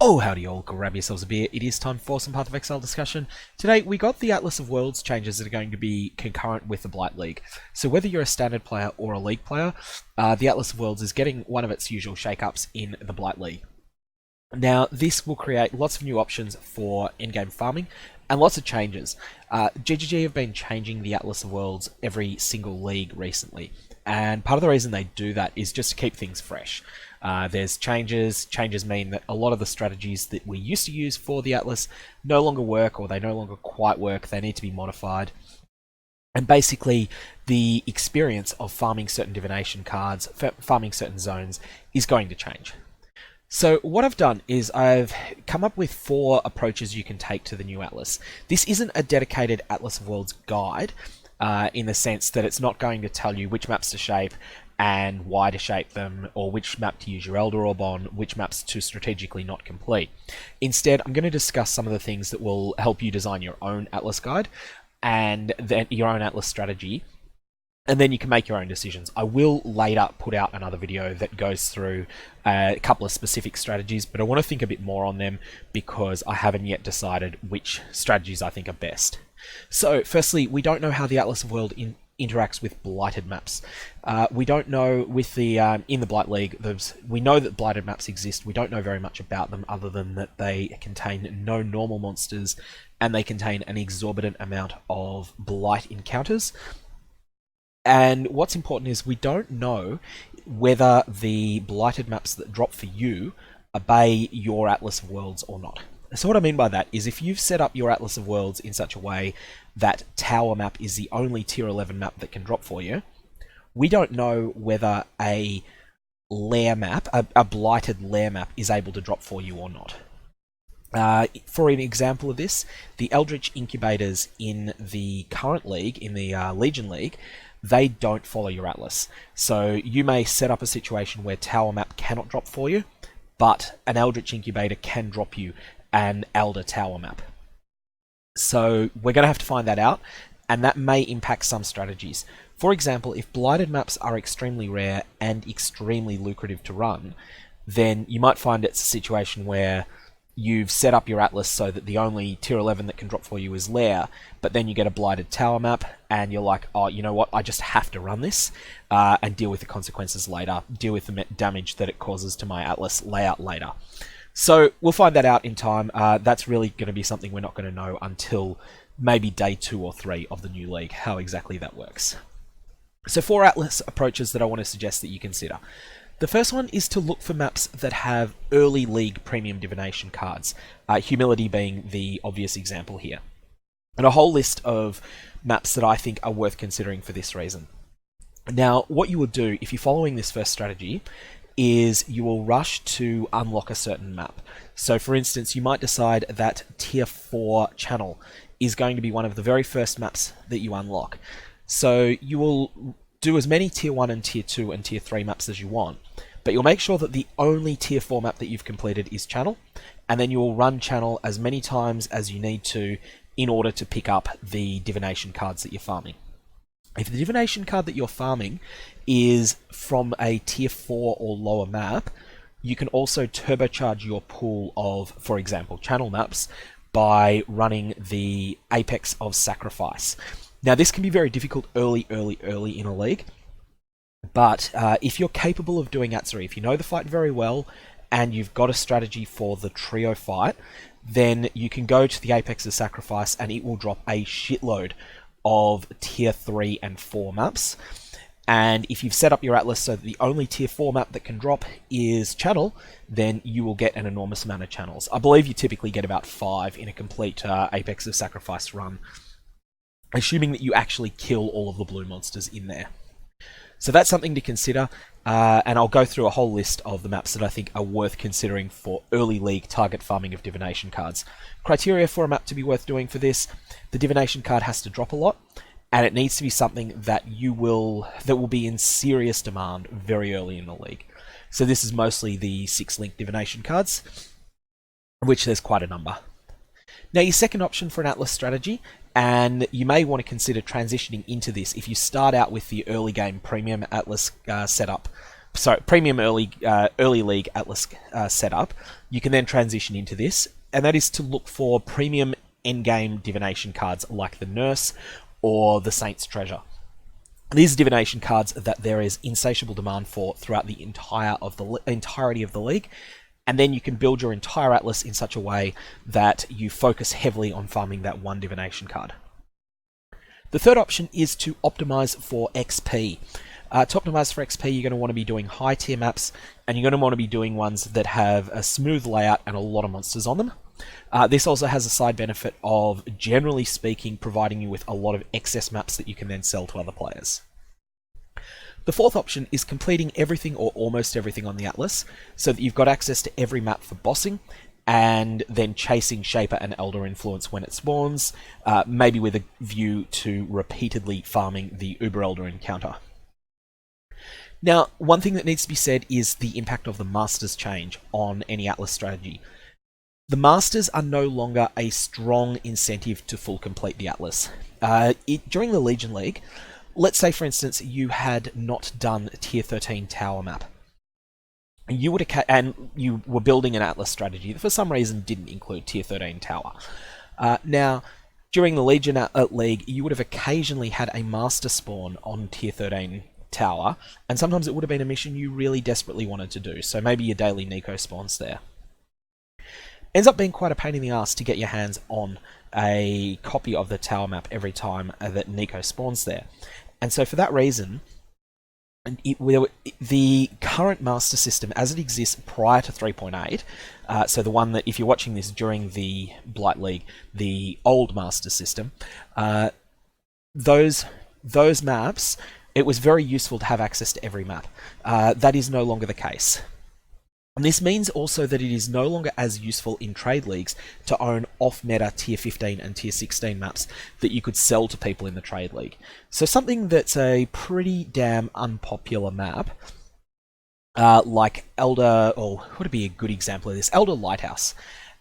Oh, howdy all, grab yourselves a beer. It is time for some Path of Exile discussion. Today, we got the Atlas of Worlds changes that are going to be concurrent with the Blight League. So whether you're a standard player or a League player, the Atlas of Worlds is getting one of its usual shake-ups in the Blight League. Now, this will create lots of new options for in-game farming, and lots of changes. GGG have been changing the Atlas of Worlds every single league recently, and part of the reason they do that is just to keep things fresh. There's changes. Changes mean that a lot of the strategies that we used to use for the Atlas no longer work, or they no longer quite work. They need to be modified. And basically, the experience of farming certain divination cards, farming certain zones, is going to change. So what I've done is I've come up with 4 approaches you can take to the new Atlas. This isn't a dedicated Atlas of Worlds guide, in the sense that it's not going to tell you which maps to shape and why to shape them, or which map to use your Elder Orb on, which maps to strategically not complete. Instead, I'm going to discuss some of the things that will help you design your own Atlas guide, and then your own Atlas strategy, and then you can make your own decisions. I will later put out another video that goes through a couple of specific strategies, but I want to think a bit more on them because I haven't yet decided which strategies I think are best. So, firstly, we don't know how the Atlas of World interacts with blighted maps. We don't know with the in the Blight League. We know that blighted maps exist. We don't know very much about them other than that they contain no normal monsters and they contain an exorbitant amount of blight encounters. And what's important is we don't know whether the blighted maps that drop for you obey your Atlas of Worlds or not. So what I mean by that is if you've set up your Atlas of Worlds in such a way that Tower map is the only tier 11 map that can drop for you, we don't know whether a Lair map, a blighted Lair map, is able to drop for you or not. For an example of this, the Eldritch Incubators in the current league, in the Legion League, they don't follow your Atlas. So you may set up a situation where Tower map cannot drop for you, but an Eldritch Incubator can drop you an Elder Tower map. So we're going to have to find that out, and that may impact some strategies. For example, if blighted maps are extremely rare and extremely lucrative to run, then you might find it's a situation where you've set up your Atlas so that the only tier 11 that can drop for you is Lair, but then you get a blighted Tower map, and you're like, oh, you know what, I just have to run this, and deal with the consequences later, deal with the damage that it causes to my Atlas layout later. So we'll find that out in time. That's really going to be something we're not going to know until maybe day 2 or 3 of the new league, how exactly that works. So 4 Atlas approaches that I want to suggest that you consider. The first one is to look for maps that have early league premium divination cards, Humility being the obvious example here. And a whole list of maps that I think are worth considering for this reason. Now, what you will do if you're following this first strategy is you will rush to unlock a certain map. So for instance, you might decide that tier 4 channel is going to be one of the very first maps that you unlock. So you will do as many tier 1 and tier 2 and tier 3 maps as you want, but you'll make sure that the only tier 4 map that you've completed is channel, and then you will run channel as many times as you need to in order to pick up the divination cards that you're farming. If the divination card that you're farming is from a tier 4 or lower map, you can also turbocharge your pool of, for example, channel maps by running the Apex of Sacrifice. Now, this can be very difficult early in a league, but if you're capable of doing Atzuri, if you know the fight very well, and you've got a strategy for the trio fight, then you can go to the Apex of Sacrifice and it will drop a shitload of tier 3 and 4 maps. And if you've set up your Atlas so that the only tier 4 map that can drop is channel, then you will get an enormous amount of channels. I believe you typically get about 5 in a complete Apex of Sacrifice run, assuming that you actually kill all of the blue monsters in there. So that's something to consider, and I'll go through a whole list of the maps that I think are worth considering for early league target farming of divination cards. Criteria for a map to be worth doing for this: the divination card has to drop a lot, and it needs to be something that will be in serious demand very early in the league. So this is mostly the 6-link divination cards, which there's quite a number. Now, your second option for an Atlas strategy, and you may want to consider transitioning into this if you start out with the early game premium Atlas setup premium early league Atlas setup, you can then transition into this, and that is to look for premium endgame divination cards like the Nurse or the Saint's Treasure. These are divination cards that there is insatiable demand for throughout the entirety of the league, and then you can build your entire Atlas in such a way that you focus heavily on farming that one divination card. The third option is to optimize for XP. To optimize for XP, you're going to want to be doing high tier maps, and you're going to want to be doing ones that have a smooth layout and a lot of monsters on them. This also has a side benefit of, generally speaking, providing you with a lot of excess maps that you can then sell to other players. The fourth option is completing everything or almost everything on the Atlas, so that you've got access to every map for bossing, and then chasing Shaper and Elder Influence when it spawns, maybe with a view to repeatedly farming the Uber Elder encounter. Now, one thing that needs to be said is the impact of the Masters change on any Atlas strategy. The Masters are no longer a strong incentive to full complete the Atlas. During the Legion League, let's say for instance you had not done Tier 13 Tower map. You were building an Atlas strategy that for some reason didn't include Tier 13 Tower. Now, during the Legion League, you would have occasionally had a Master spawn on Tier 13 Tower, and sometimes it would have been a mission you really desperately wanted to do, so maybe your daily Nico spawns there. Ends up being quite a pain in the ass to get your hands on a copy of the tower map every time that Nico spawns there. And so for that reason, the current master system as it exists prior to 3.8, so the one that, if you're watching this during the Blight League, the old master system, those maps, it was very useful to have access to every map. That is no longer the case. And this means also that it is no longer as useful in trade leagues to own off-meta Tier 15 and Tier 16 maps that you could sell to people in the trade league. So something that's a pretty damn unpopular map, like Elder, or what would be a good example of this? Elder Lighthouse.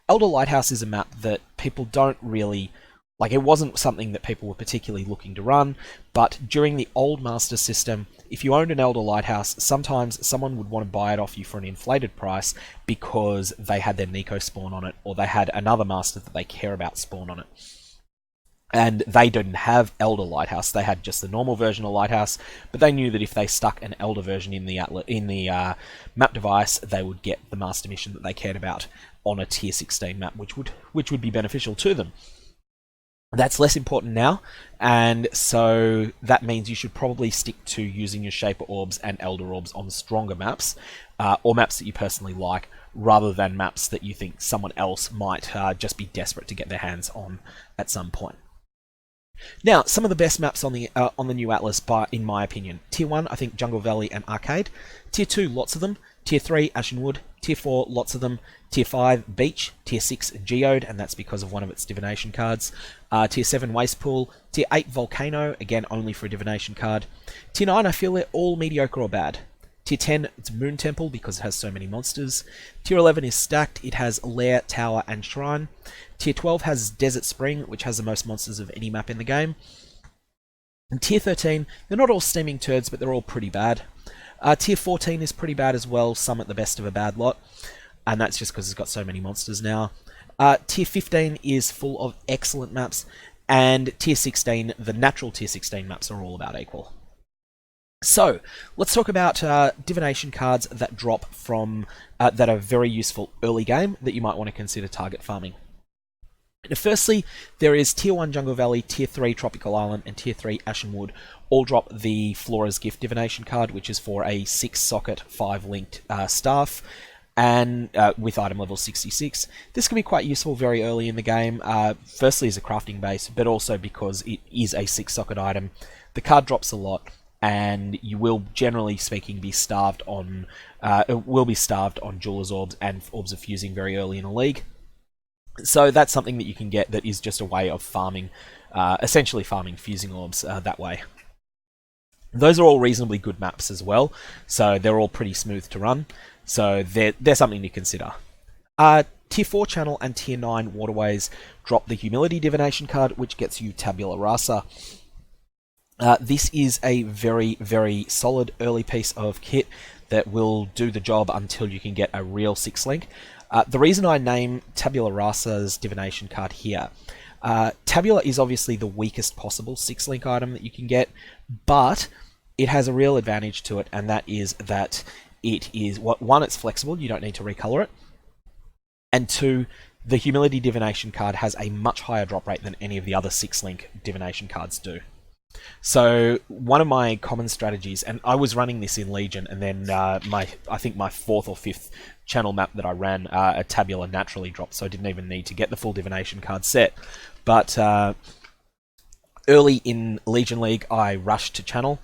Elder Lighthouse is a map that people don't really... Like, it wasn't something that people were particularly looking to run, but during the old Master system, if you owned an Elder Lighthouse, sometimes someone would want to buy it off you for an inflated price because they had their Nico spawn on it, or they had another Master that they care about spawn on it. And they didn't have Elder Lighthouse, they had just the normal version of Lighthouse, but they knew that if they stuck an Elder version in the map device, they would get the Master mission that they cared about on a Tier 16 map, which would be beneficial to them. That's less important now, and so that means you should probably stick to using your Shaper Orbs and Elder Orbs on stronger maps, or maps that you personally like, rather than maps that you think someone else might just be desperate to get their hands on at some point. Now, some of the best maps on the new Atlas, in my opinion. Tier 1, I think Jungle Valley and Arcade. Tier 2, lots of them. Tier 3, Ashen Wood. Tier 4, lots of them. Tier 5, Beach. Tier 6, Geode, and that's because of one of its divination cards. Tier 7, Waste Pool. Tier 8, Volcano, again only for a divination card. Tier 9, I feel they're all mediocre or bad. Tier 10, it's Moon Temple because it has so many monsters. Tier 11 is stacked, it has Lair, Tower, and Shrine. Tier 12 has Desert Spring, which has the most monsters of any map in the game. And Tier 13, they're not all steaming turds, but they're all pretty bad. Tier 14 is pretty bad as well, some at the best of a bad lot, and that's just because it's got so many monsters now. Tier 15 is full of excellent maps, and Tier 16, the natural Tier 16 maps are all about equal. So, let's talk about divination cards that drop from, that are very useful early game that you might want to consider target farming. Now, firstly, there is Tier 1 Jungle Valley, Tier 3 Tropical Island, and Tier 3 Ashen Wood. All drop the Flora's Gift divination card, which is for a 6-socket, 5-linked staff, and with item level 66. This can be quite useful very early in the game, firstly as a crafting base, but also because it is a 6-socket item. The card drops a lot, and you will, generally speaking, be starved on Jeweler's Orbs and Orbs of Fusing very early in a league. So that's something that you can get that is just a way of farming, essentially farming Fusing Orbs that way. Those are all reasonably good maps as well, so they're all pretty smooth to run, so they're something to consider. Tier 4 Channel and Tier 9 Waterways drop the Humility Divination card, which gets you Tabula Rasa. This is a very, very solid early piece of kit that will do the job until you can get a real 6-link. The reason I name Tabula Rasa's Divination card here, Tabula is obviously the weakest possible 6-link item that you can get, but it has a real advantage to it, and that is that it is, one, it's flexible, you don't need to recolor it, and two, the Humility Divination card has a much higher drop rate than any of the other 6-link Divination cards do. So one of my common strategies, and I was running this in Legion, and then I think my 4th or 5th channel map that I ran, a Tabula naturally dropped, so I didn't even need to get the full Divination card set. But early in Legion League, I rushed to channel,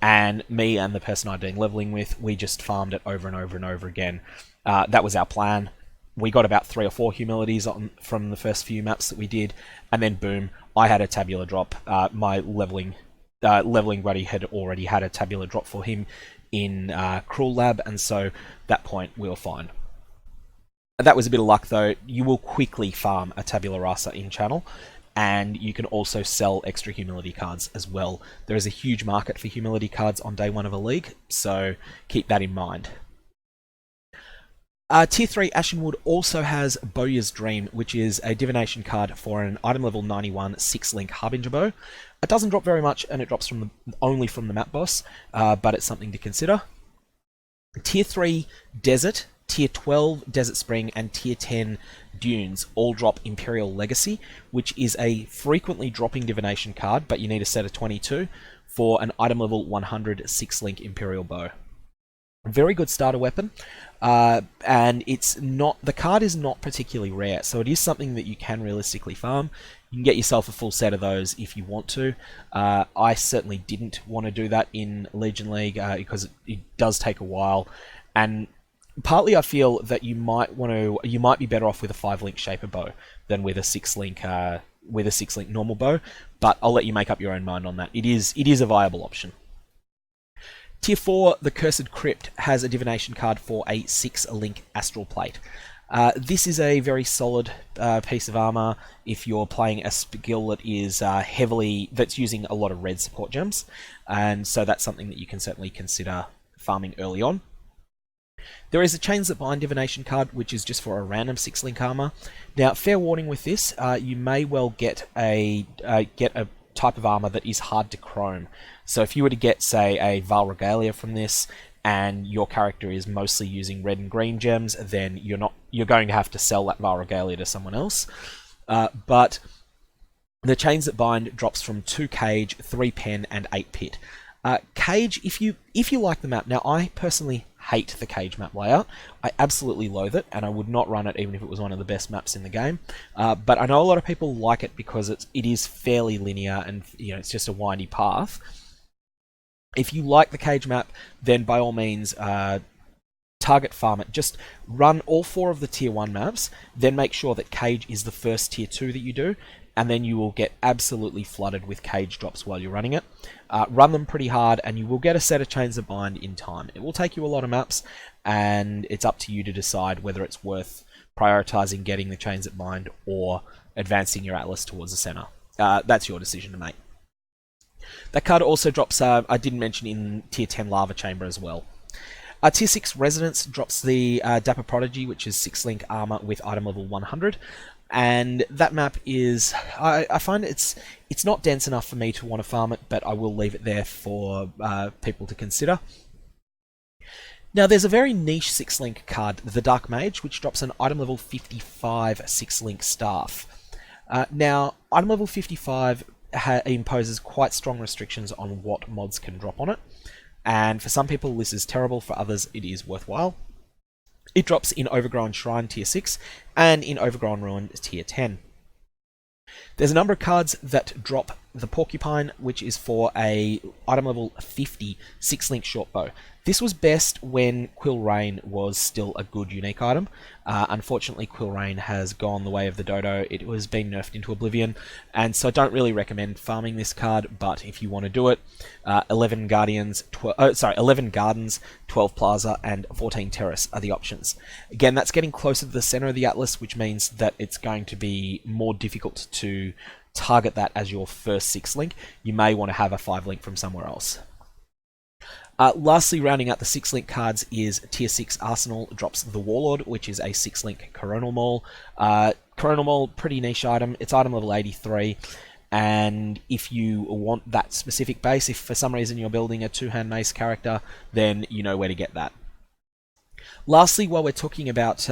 and me and the person I'd been leveling with, we just farmed it over and over and over again. That was our plan. We got about 3 or 4 humilities from the first few maps that we did, and then boom, I had a Tabula drop. My leveling buddy had already had a Tabula drop for him in Cruel Lab, and so that point we were fine. That was a bit of luck though. You will quickly farm a Tabula Rasa in channel, and you can also sell extra humility cards as well. There is a huge market for humility cards on day 1 of a league, so keep that in mind. Tier 3 Ashen Wood also has Bowya's Dream, which is a divination card for an item level 91 6-link Harbinger bow. It doesn't drop very much, and it drops only from the map boss, but it's something to consider. Tier 3 Desert, Tier 12 Desert Spring, and Tier 10 Dunes all drop Imperial Legacy, which is a frequently dropping divination card, but you need a set of 22 for an item level 100 6-link Imperial bow. Very good starter weapon, and the card is not particularly rare, so it is something that you can realistically farm. You can get yourself a full set of those if you want to. I certainly didn't want to do that in Legion League because it does take a while, and partly I feel that you might be better off with a 5-link Shaper bow than with a 6-link normal bow. But I'll let you make up your own mind on that. It is a viable option. Tier 4, the Cursed Crypt, has a divination card for a 6-link Astral Plate. This is a very solid piece of armor if you're playing a skill that is that's using a lot of red support gems, and so that's something that you can certainly consider farming early on. There is a Chains That Bind divination card, which is just for a random 6-link armor. Now, fair warning with this, you may well get a type of armor that is hard to chrome. So if you were to get, say, a Val Regalia from this, and your character is mostly using red and green gems, then you're going to have to sell that Val Regalia to someone else. But the Chains That Bind drops from 2 Cage, 3 Pen, and 8 Pit. Cage, if you like the map, now I personally hate the Cage map layout. I absolutely loathe it, and I would not run it even if it was one of the best maps in the game. But I know a lot of people like it because it is fairly linear, and it's just a windy path. If you like the Cage map, then by all means target farm it. Just run all 4 of the tier 1 maps, then make sure that Cage is the first tier 2 that you do, and then you will get absolutely flooded with Cage drops while you're running it. Run them pretty hard, and you will get a set of Chains That Bind in time. It will take you a lot of maps, and it's up to you to decide whether it's worth prioritizing getting the Chains That Bind or advancing your Atlas towards the center. That's your decision to make. That card also drops, I didn't mention, in Tier 10 Lava Chamber as well. Tier 6 Residence drops the Dapper Prodigy, which is 6-link armor with item level 100. And that map is, I find it's not dense enough for me to want to farm it, but I will leave it there for people to consider. Now, there's a very niche 6-link card, the Dark Mage, which drops an item level 55 6-link staff. Now, item level 55 imposes quite strong restrictions on what mods can drop on it, and for some people this is terrible, for others it is worthwhile. It drops in Overgrown Shrine Tier 6 and in Overgrown Ruin Tier 10. There's a number of cards that drop the Porcupine, which is for a item level 50 6-link short bow. This was best when Quill Rain was still a good unique item. Unfortunately, Quill Rain has gone the way of the dodo. It has been nerfed into oblivion, and so I don't really recommend farming this card, but if you want to do it, 11 Gardens, 12 Plaza, and 14 Terrace are the options. Again, that's getting closer to the center of the Atlas, which means that it's going to be more difficult to target that as your first 6-link. You may want to have a 5-link from somewhere else. Lastly, rounding out the 6-link cards is Tier 6 Arsenal drops the Warlord, which is a 6-link Coronal Maul. Coronal Maul, pretty niche item. It's item level 83. And if you want that specific base, if for some reason you're building a 2-hand mace character, then you know where to get that. Lastly, while we're talking about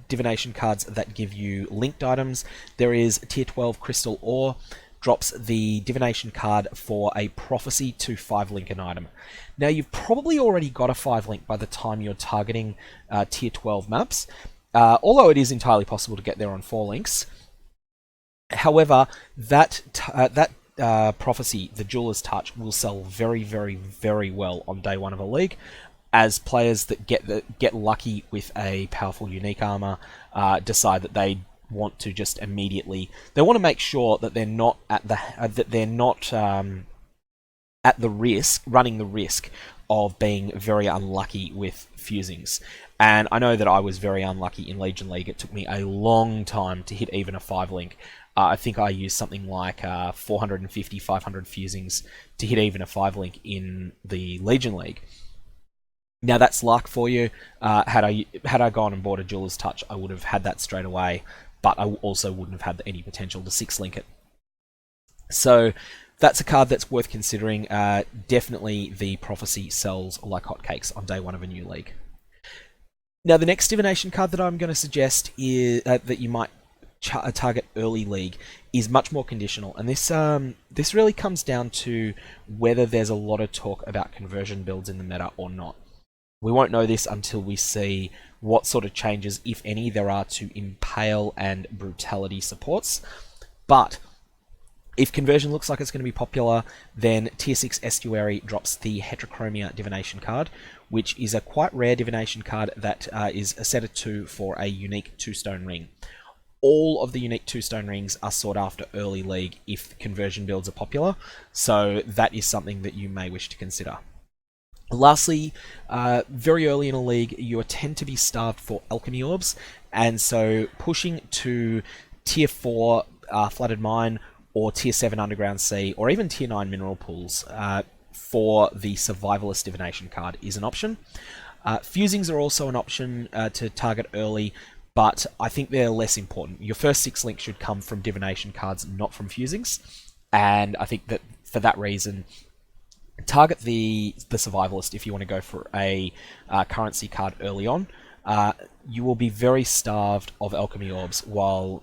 divination cards that give you linked items, there is Tier 12 Crystal Ore, drops the divination card for a prophecy to 5-link an item. Now, you've probably already got a 5-link by the time you're targeting Tier 12 maps, although it is entirely possible to get there on 4 links. However, that prophecy, the Jeweler's Touch, will sell very, very, very well on day 1 of a league, as players that get lucky with a powerful unique armor decide that they want to just immediately. They want to make sure that they're not at the running the risk of being very unlucky with fusings. And I know that I was very unlucky in Legion League. It took me a long time to hit even a 5-link. I think I used something like 450, 500 fusings to hit even a 5-link in the Legion League. Now that's luck for you. Had I gone and bought a Jeweler's Touch, I would have had that straight away, but I also wouldn't have had any potential to 6-link it. So that's a card that's worth considering. Definitely the Prophecy sells like hotcakes on day 1 of a new league. Now the next divination card that I'm going to suggest is that you might target early league is much more conditional, and this really comes down to whether there's a lot of talk about conversion builds in the meta or not. We won't know this until we see what sort of changes, if any, there are to Impale and Brutality supports. But if conversion looks like it's going to be popular, then Tier 6 Estuary drops the Heterochromia Divination card, which is a quite rare divination card that is a set of 2 for a unique 2-stone ring. All of the unique 2-stone rings are sought after early league if conversion builds are popular, so that is something that you may wish to consider. Lastly, very early in a league, you tend to be starved for alchemy orbs, and so pushing to Tier 4 Flooded Mine, or Tier 7 Underground Sea, or even Tier 9 Mineral Pools for the Survivalist Divination card is an option. Fusings are also an option to target early, but I think they're less important. Your first 6-link should come from divination cards, not from fusings, and I think that for that reason, target the Survivalist if you want to go for a currency card early on. You will be very starved of alchemy orbs while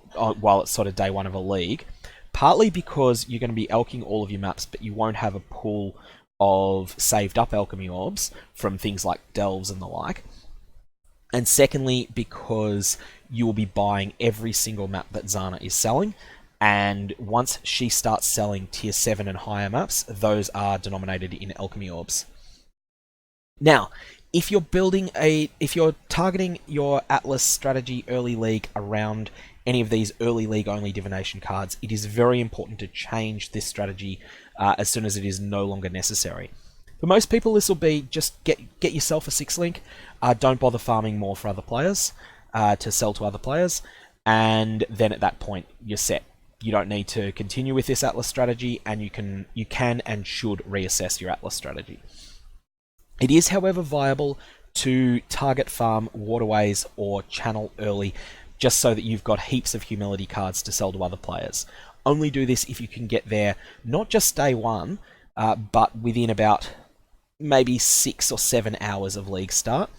it's sort of day 1 of a league, partly because you're going to be alching all of your maps, but you won't have a pool of saved up alchemy orbs from things like delves and the like. And secondly, because you will be buying every single map that Zana is selling, and once she starts selling Tier 7 and higher maps, those are denominated in alchemy orbs. Now, if you're targeting your Atlas strategy early league around any of these early league only divination cards, it is very important to change this strategy as soon as it is no longer necessary. For most people, this will be just get yourself a 6-link. Don't bother farming more for other players to sell to other players, and then at that point you're set. You don't need to continue with this Atlas strategy, and you can and should reassess your Atlas strategy. It is, however, viable to target farm waterways or channel early, just so that you've got heaps of humility cards to sell to other players. Only do this if you can get there, not just day 1, but within about maybe 6 or 7 hours of league start,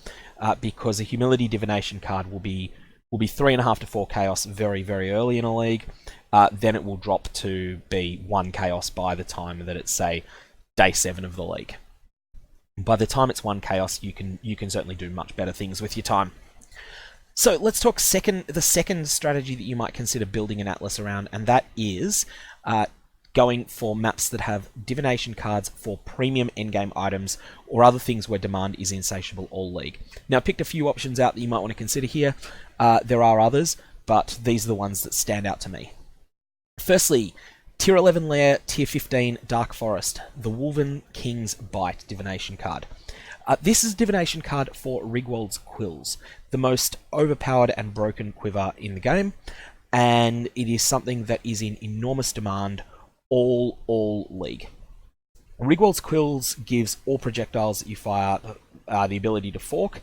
because a humility divination card will be 3.5 to 4 chaos very, very early in a league. Then it will drop to be 1 chaos by the time that it's, say, day 7 of the league. By the time it's 1 chaos, you can certainly do much better things with your time. So let's talk the second strategy that you might consider building an Atlas around, and that is going for maps that have divination cards for premium endgame items or other things where demand is insatiable all league. Now, I picked a few options out that you might want to consider here. There are others, but these are the ones that stand out to me. Firstly, Tier 11 Lair, Tier 15 Dark Forest, the Wolven King's Bite divination card. This is a divination card for Rigwold's Quills, the most overpowered and broken quiver in the game, and it is something that is in enormous demand all league. Rigwald's Quills gives all projectiles that you fire the ability to fork,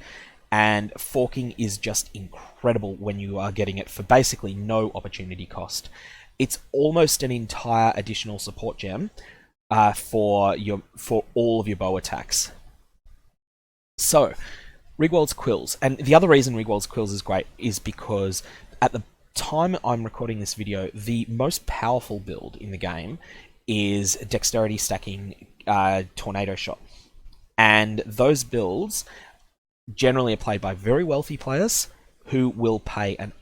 and forking is just incredible when you are getting it for basically no opportunity cost. It's almost an entire additional support gem for all of your bow attacks. So, Rigwald's Quills, and the other reason Rigwald's Quills is great is because at the time I'm recording this video, the most powerful build in the game is Dexterity stacking Tornado Shot. And those builds generally are played by very wealthy players who will pay an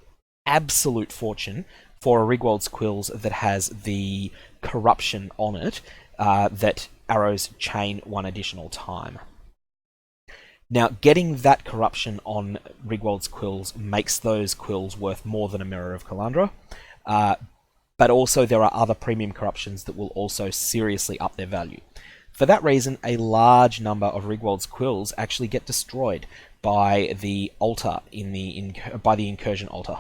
absolute fortune for a Rigwald's Quills that has the corruption on it that arrows chain one additional time. Now, getting that corruption on Rigwald's Quills makes those quills worth more than a Mirror of Kalandra, but also there are other premium corruptions that will also seriously up their value. For that reason, a large number of Rigwald's Quills actually get destroyed by the altar by the incursion altar.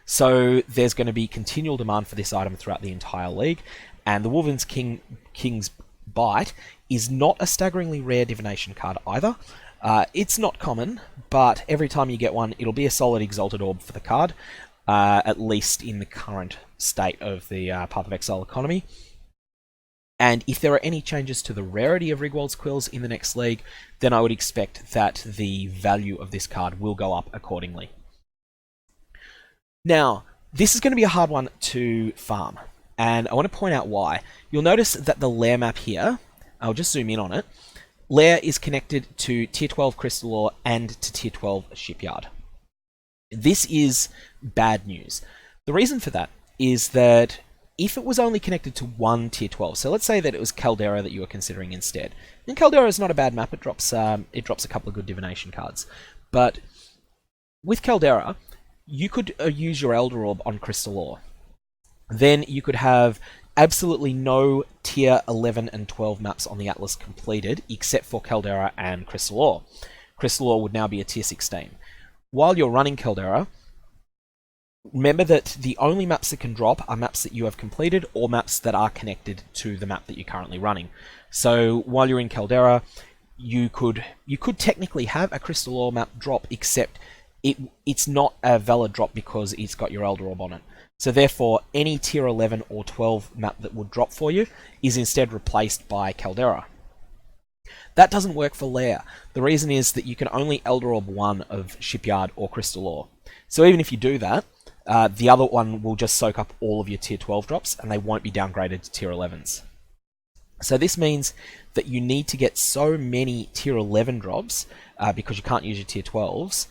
So there's going to be continual demand for this item throughout the entire league, and the Wolven's King's Blight is not a staggeringly rare divination card either. It's not common, but every time you get one, it'll be a solid Exalted Orb for the card, at least in the current state of the Path of Exile economy. And if there are any changes to the rarity of Rigwald's Quills in the next league, then I would expect that the value of this card will go up accordingly. Now, this is going to be a hard one to farm, and I want to point out why. You'll notice that the Lair map here, I'll just zoom in on it, Lair is connected to Tier 12 Crystal Ore and to Tier 12 Shipyard. This is bad news. The reason for that is that if it was only connected to one Tier 12, so let's say that it was Caldera that you were considering instead, and Caldera is not a bad map, it drops a couple of good divination cards, but with Caldera, you could use your Elder Orb on Crystal Ore. Then you could have absolutely no Tier 11 and 12 maps on the Atlas completed, except for Caldera and Crystal Ore. Crystal Ore would now be a Tier 16. While you're running Caldera, remember that the only maps that can drop are maps that you have completed or maps that are connected to the map that you're currently running. So while you're in Caldera, you could technically have a Crystal Ore map drop, except it's not a valid drop because it's got your Elder Orb on it. So therefore, any Tier 11 or 12 map that would drop for you is instead replaced by Caldera. That doesn't work for Lair. The reason is that you can only Elder Orb one of Shipyard or Crystal Ore. So even if you do that, the other one will just soak up all of your Tier 12 drops, and they won't be downgraded to Tier 11s. So this means that you need to get so many Tier 11 drops, because you can't use your Tier 12s,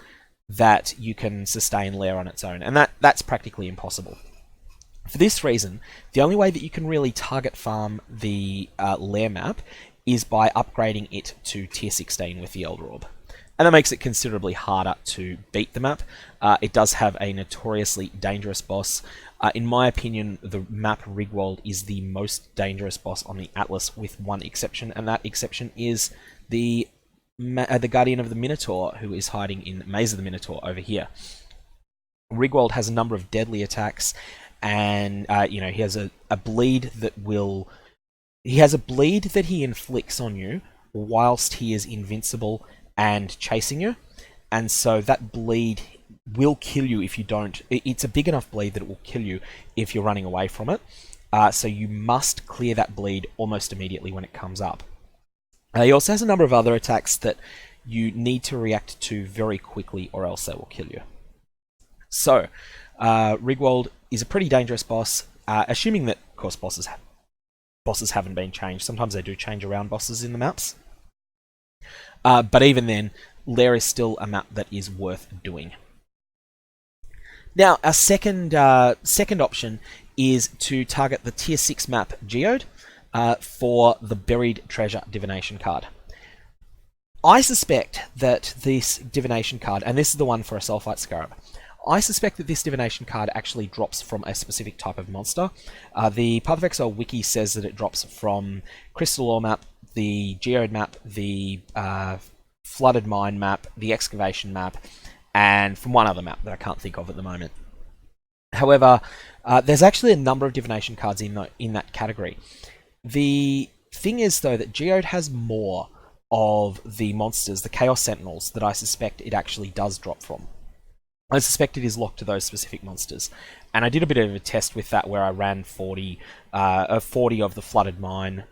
that you can sustain Lair on its own, and that's practically impossible. For this reason, the only way that you can really target farm the Lair map is by upgrading it to Tier 16 with the Elder Orb. And that makes it considerably harder to beat the map. It does have a notoriously dangerous boss. In my opinion, the map Rigwald is the most dangerous boss on the Atlas, with one exception, and that exception is the Guardian of the Minotaur, who is hiding in Maze of the Minotaur over here. Rigwald has a number of deadly attacks, and he has a bleed that will... He has a bleed that he inflicts on you whilst he is invincible and chasing you, and so that bleed will kill you if you don't... It's a big enough bleed that it will kill you if you're running away from it, so you must clear that bleed almost immediately when it comes up. He also has a number of other attacks that you need to react to very quickly, or else they will kill you. So, Rigwald is a pretty dangerous boss, assuming that, of course, bosses haven't been changed. Sometimes they do change around bosses in the maps. But even then, Lair is still a map that is worth doing. Now, our second option is to target the Tier 6 map Geode, for the Buried Treasure Divination card. I suspect that this Divination card, and this is the one for a Sulphite Scarab, I suspect that this Divination card actually drops from a specific type of monster. The Path of Exile wiki says that it drops from Crystal Ore map, the Geode map, the Flooded Mine map, the Excavation map, and from one other map that I can't think of at the moment. However, there's actually a number of Divination cards in that category. The thing is, though, that Geode has more of the monsters, the Chaos Sentinels, that I suspect it actually does drop from. I suspect it is locked to those specific monsters. And I did a bit of a test with that where I ran 40 of the Flooded Mine,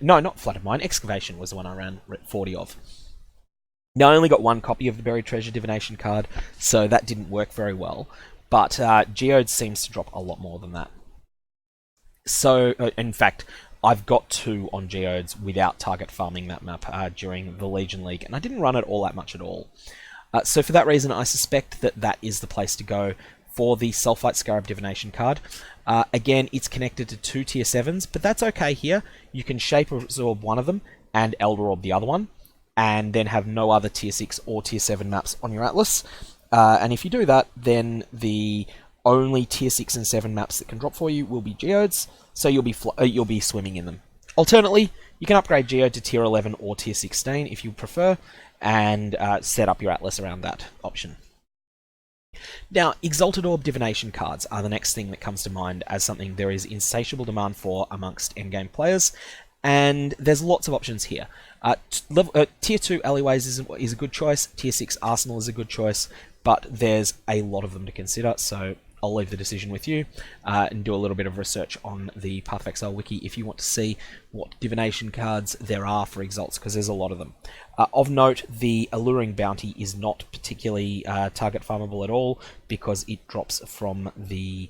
no, not Flooded Mine, Excavation was the one I ran 40 of. Now, I only got one copy of the Buried Treasure Divination card, so that didn't work very well. But Geode seems to drop a lot more than that. So, in fact, I've got 2 on Geodes without target farming that map during the Legion League, and I didn't run it all that much at all. So for that reason, I suspect that that is the place to go for the Sulphite Scarab Divination card. Again, it's connected to 2 tier 7s, but that's okay here. You can Shape Absorb one of them and Elder Orb the other one, and then have no other tier 6 or tier 7 maps on your Atlas. And if you do that, then the only tier 6 and 7 maps that can drop for you will be Geodes, so you'll be swimming in them. Alternately, you can upgrade Geode to tier 11 or tier 16 if you prefer, and set up your Atlas around that option. Now, Exalted Orb Divination cards are the next thing that comes to mind as something there is insatiable demand for amongst endgame players, and there's lots of options here. Tier 2 Alleyways is a good choice, Tier 6 Arsenal is a good choice, but there's a lot of them to consider, so I'll leave the decision with you, and do a little bit of research on the Path of Exile wiki if you want to see what divination cards there are for Exalts, because there's a lot of them. Of note, the Alluring Bounty is not particularly target farmable at all, because it drops from the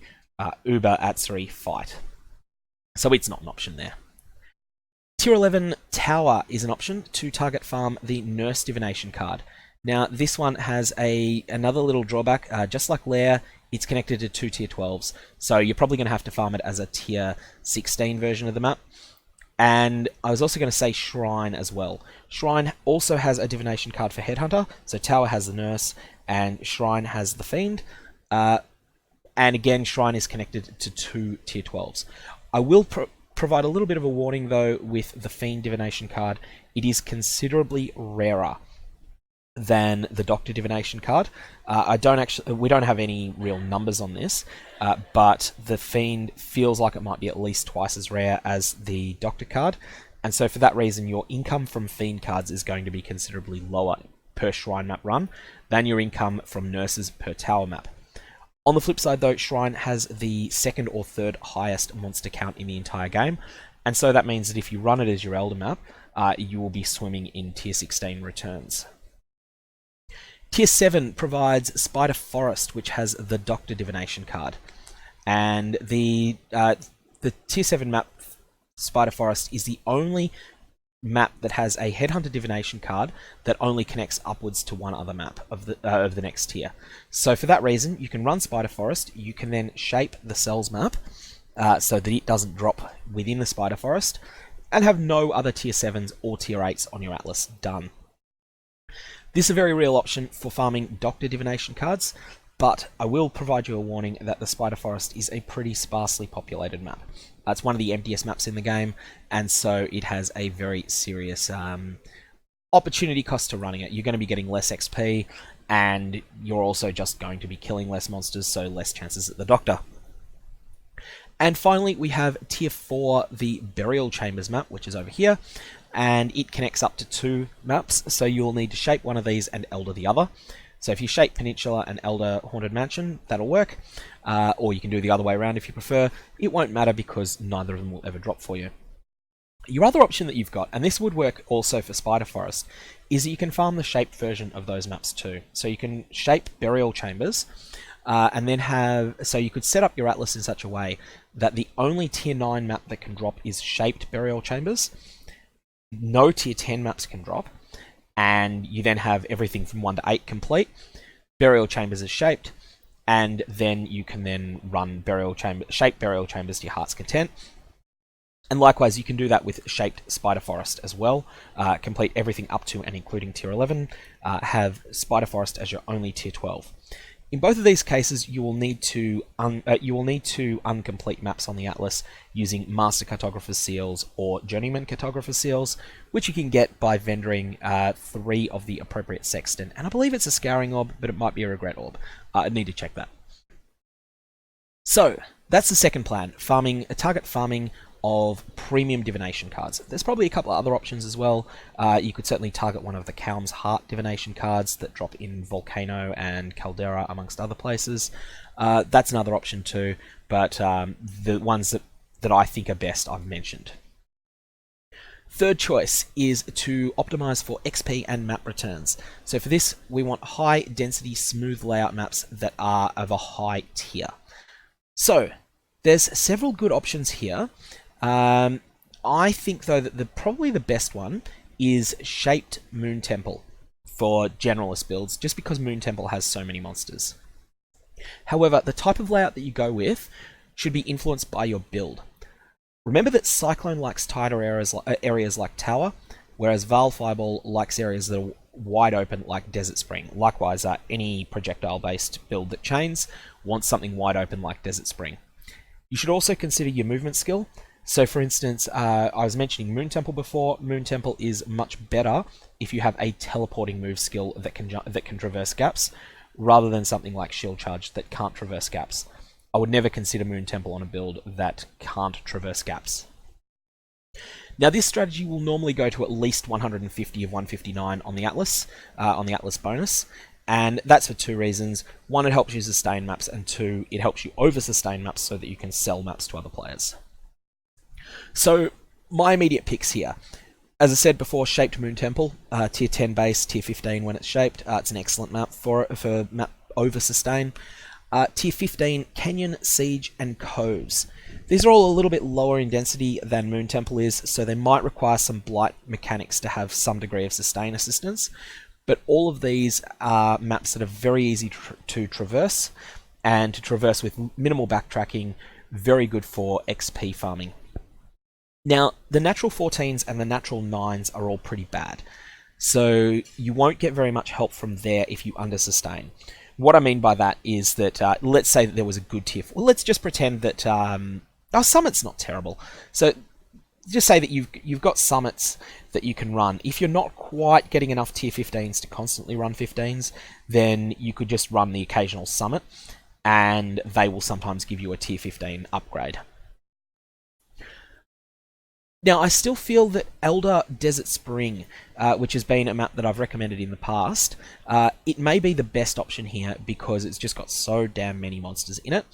Uber Atsuri fight. So it's not an option there. Tier 11 Tower is an option to target farm the Nurse Divination card. Now, this one has another little drawback. Just like Lair, it's connected to 2 tier 12s, so you're probably going to have to farm it as a tier 16 version of the map. And I was also going to say Shrine as well. Shrine also has a divination card for Headhunter, so Tower has the Nurse, and Shrine has the Fiend. And again, Shrine is connected to 2 tier 12s. I will provide a little bit of a warning, though, with the Fiend divination card. It is considerably rarer than the Doctor Divination card. We don't have any real numbers on this, but the Fiend feels like it might be at least twice as rare as the Doctor card, and so for that reason your income from Fiend cards is going to be considerably lower per Shrine map run than your income from Nurses per Tower map. On the flip side, though, Shrine has the 2nd or 3rd highest monster count in the entire game, and so that means that if you run it as your Elder map, you will be swimming in tier 16 returns. Tier 7 provides Spider Forest, which has the Doctor Divination card. And the Tier 7 map, Spider Forest, is the only map that has a Headhunter Divination card that only connects upwards to one other map of the next tier. So for that reason, you can run Spider Forest, you can then shape the Cells map so that it doesn't drop within the Spider Forest, and have no other Tier 7s or Tier 8s on your Atlas done. This is a very real option for farming Doctor Divination cards, but I will provide you a warning that the Spider Forest is a pretty sparsely populated map. It's one of the emptiest maps in the game, and so it has a very serious opportunity cost to running it. You're going to be getting less XP, and you're also just going to be killing less monsters, so less chances at the Doctor. And finally, we have Tier 4, the Burial Chambers map, which is over here, and it connects up to 2 maps, so you'll need to shape one of these and Elder the other. So if you shape Peninsula and Elder Haunted Mansion, that'll work, or you can do the other way around if you prefer. It won't matter because neither of them will ever drop for you. Your other option that you've got, and this would work also for Spider Forest, is that you can farm the shaped version of those maps too. So you can shape Burial Chambers, and then so you could set up your Atlas in such a way that the only Tier 9 map that can drop is shaped Burial Chambers. No Tier 10 maps can drop, and you then have everything from 1 to 8 complete. Burial Chambers is shaped, and then you can then run shaped Burial Chambers to your heart's content. And likewise, you can do that with shaped Spider Forest as well. Complete everything up to and including Tier 11. Have Spider Forest as your only Tier 12. In both of these cases, you will need to uncomplete maps on the Atlas using Master Cartographer's Seals or Journeyman Cartographer's Seals, which you can get by vendoring 3 of the appropriate Sexton. And I believe it's a Scouring Orb, but it might be a Regret Orb. I need to check that. So, that's the second plan, target farming of premium divination cards. There's probably a couple of other options as well. You could certainly target one of the Calm's Heart divination cards that drop in Volcano and Caldera, amongst other places. That's another option too, but the ones that I think are best I've mentioned. Third choice is to optimize for XP and map returns. So for this, we want high density, smooth layout maps that are of a high tier. So there's several good options here. I think though that probably the best one is Shaped Moon Temple for generalist builds, just because Moon Temple has so many monsters. However, the type of layout that you go with should be influenced by your build. Remember that Cyclone likes tighter areas like Tower, whereas Val Fireball likes areas that are wide open like Desert Spring. Likewise, any projectile-based build that chains wants something wide open like Desert Spring. You should also consider your movement skill. So for instance, I was mentioning Moon Temple before. Moon Temple is much better if you have a teleporting move skill that can traverse gaps, rather than something like Shield Charge that can't traverse gaps. I would never consider Moon Temple on a build that can't traverse gaps. Now this strategy will normally go to at least 150 of 159 on the Atlas bonus, and that's for two reasons. One, it helps you sustain maps, and two, it helps you over-sustain maps so that you can sell maps to other players. So, my immediate picks here. As I said before, Shaped Moon Temple, tier 10 base, tier 15 when it's shaped. It's an excellent map for map over-sustain. Tier 15, Canyon, Siege, and Coves. These are all a little bit lower in density than Moon Temple is, so they might require some Blight mechanics to have some degree of sustain assistance, but all of these are maps that are very easy to traverse, and to traverse with minimal backtracking, very good for XP farming. Now, the natural 14s and the natural 9s are all pretty bad, so you won't get very much help from there if you under-sustain. What I mean by that is that, let's say that there was a good tier 4. Well, let's just pretend that, Summit's not terrible. So, just say that you've got Summits that you can run. If you're not quite getting enough tier 15s to constantly run 15s, then you could just run the occasional Summit, and they will sometimes give you a tier 15 upgrade. Now, I still feel that Elder Desert Spring, which has been a map that I've recommended in the past, it may be the best option here because it's just got so damn many monsters in it.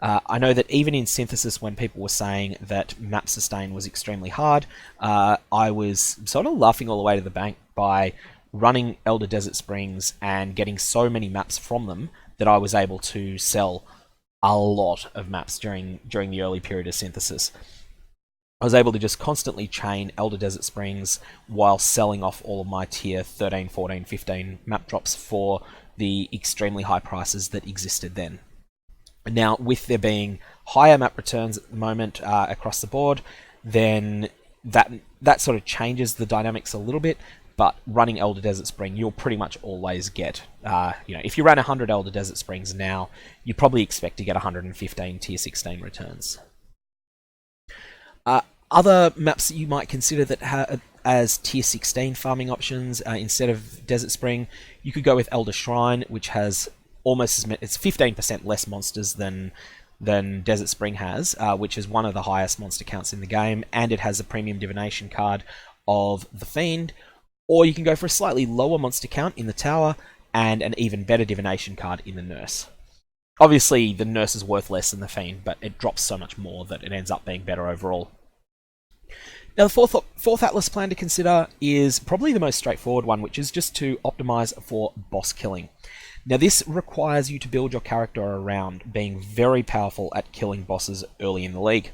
I know that even in Synthesis, when people were saying that map sustain was extremely hard, I was sort of laughing all the way to the bank by running Elder Desert Springs and getting so many maps from them that I was able to sell a lot of maps during the early period of Synthesis. I was able to just constantly chain Elder Desert Springs while selling off all of my tier 13, 14, 15 map drops for the extremely high prices that existed then. Now, with there being higher map returns at the moment across the board, then that sort of changes the dynamics a little bit, but running Elder Desert Spring, you'll pretty much always get, if you ran 100 Elder Desert Springs now, you probably expect to get 115 tier 16 returns. Other maps that you might consider that as tier 16 farming options instead of Desert Spring, you could go with Elder Shrine, which has almost as many, it's 15% less monsters than Desert Spring has, which is one of the highest monster counts in the game, and it has a premium divination card of the Fiend. Or you can go for a slightly lower monster count in the Tower and an even better divination card in the Nurse. Obviously, the Nurse is worth less than the Fiend, but it drops so much more that it ends up being better overall. Now, the fourth Atlas plan to consider is probably the most straightforward one, which is just to optimize for boss killing. Now, this requires you to build your character around being very powerful at killing bosses early in the league.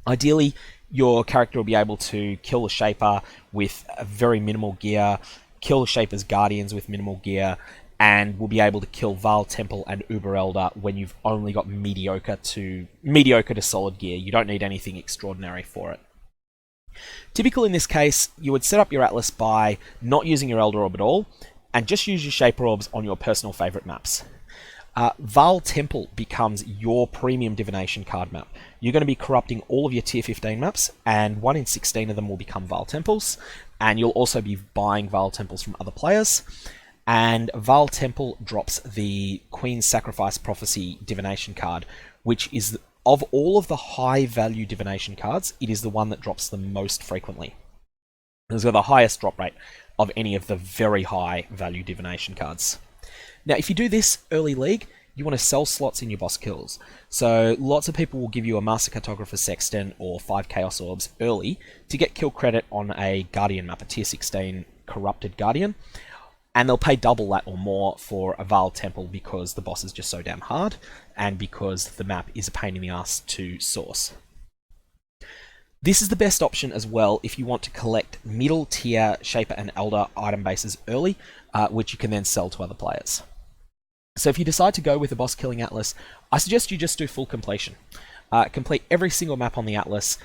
Ideally, your character will be able to kill the Shaper with a very minimal gear, kill the Shaper's Guardians with minimal gear, and will be able to kill Val Temple and Uber Elder when you've only got mediocre to solid gear. You don't need anything extraordinary for it. Typical in this case, you would set up your Atlas by not using your Elder Orb at all, and just use your Shaper Orbs on your personal favourite maps. Val Temple becomes your premium divination card map. You're going to be corrupting all of your tier 15 maps, and 1 in 16 of them will become Val Temples, and you'll also be buying Val Temples from other players. And Val Temple drops the Queen's Sacrifice Prophecy divination card, which is of all of the high value divination cards, it is the one that drops the most frequently. It's got the highest drop rate of any of the very high value divination cards. Now, if you do this early league, you want to sell slots in your boss kills. So lots of people will give you a Master Cartographer Sexton or 5 Chaos Orbs early to get kill credit on a Guardian map, a tier 16 Corrupted Guardian. And they'll pay double that or more for a Vaal Temple because the boss is just so damn hard, and because the map is a pain in the ass to source. This is the best option as well if you want to collect middle tier Shaper and Elder item bases early, which you can then sell to other players. So if you decide to go with the boss killing Atlas, I suggest you just do full completion. Complete every single map on the Atlas.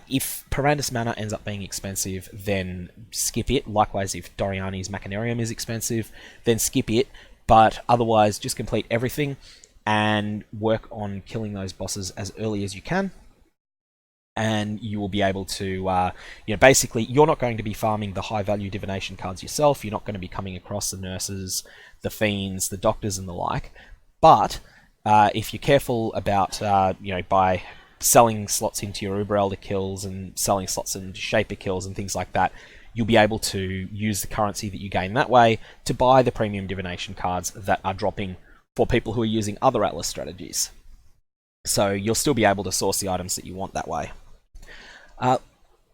If Parandus Manor ends up being expensive, then skip it. Likewise, if Doriani's Machinarium is expensive, then skip it. But otherwise, just complete everything and work on killing those bosses as early as you can. And you will be able to, basically, you're not going to be farming the high-value divination cards yourself. You're not going to be coming across the nurses, the fiends, the doctors, and the like. But if you're careful about, by selling slots into your Uber Elder kills and selling slots into Shaper kills and things like that, you'll be able to use the currency that you gain that way to buy the premium divination cards that are dropping for people who are using other Atlas strategies. So you'll still be able to source the items that you want that way.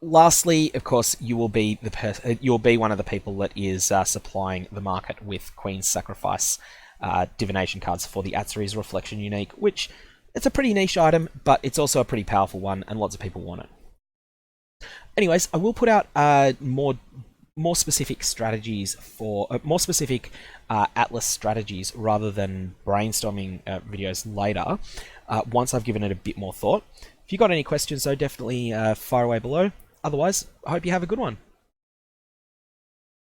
Lastly, of course, you will be one of the people that is supplying the market with Queen's Sacrifice divination cards for the Atziri's Reflection unique, which it's a pretty niche item, but it's also a pretty powerful one, and lots of people want it. Anyways, I will put out more specific strategies for more specific Atlas strategies rather than brainstorming videos later. Once I've given it a bit more thought. If you got any questions, though, definitely fire away below. Otherwise, I hope you have a good one.